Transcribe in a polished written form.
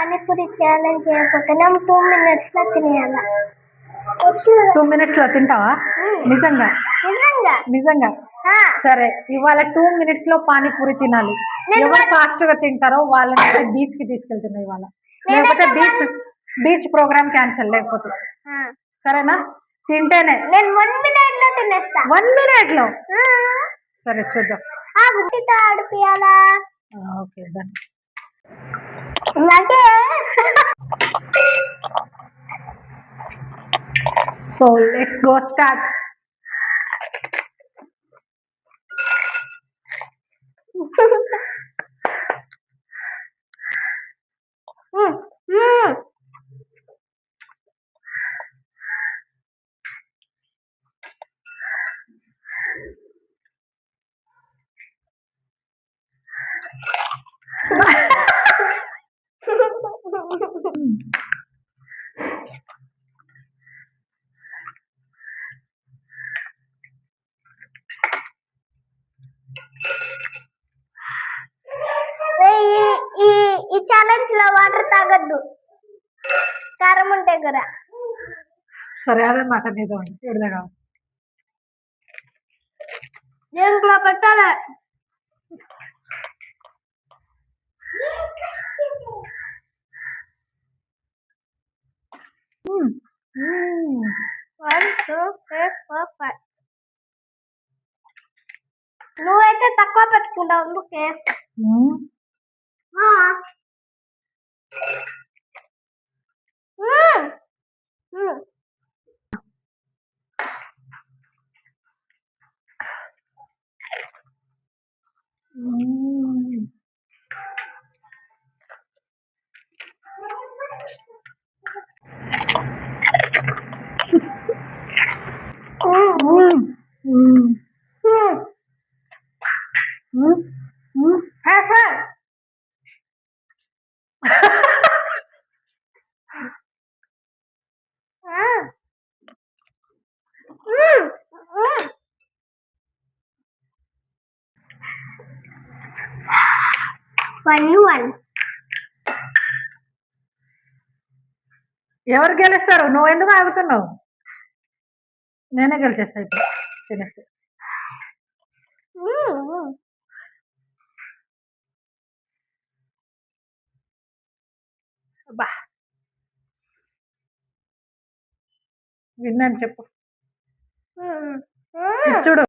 Panipuri challenge చేయబోతున్నాం 2 minutes లో తినేయాల 2 minutes లో తింటావా? నిజంగా నిజంగా నిజంగా సరే, ఇవాళ 2 minutes లో పానీపూరి తినాలి. ఎవరు ఫాస్ట్ గా తింటారో వాళ్ళని బీచ్ కి తీసుకెళ్తున్నా ఇవాళ. లేకపోతే బీచ్ ప్రోగ్రామ్ క్యాన్సిల్. లేకపోతే సరేనా? తింటేనే నేను 1 minute లో తినేస్తా. 1 minute లో? సరే చూద్దాం. ఆ గుడ్డితో ఆడిపియాలా? Okay done. నాకే సో లెట్స్ గో స్టార్ట్. ఈ ఛాలెంజ్ లో వాటర్ తాగద్దు, కారం ఉంటే కదా. సరే అదే మాట మీద ఎడదగా దేంట్లో పెట్టాలి. One, two, three, four, five. నువ్వైతే తక్కువ పెట్టుకుంటావు అందుకే. One. ఎవరు గెలుస్తారు? నువ్వు ఎందుకు ఆగుతున్నావు? నేనే గెలిచేస్తా ఇప్పుడు తినేస్తే. బా విన్నాను చెప్పు. చూడు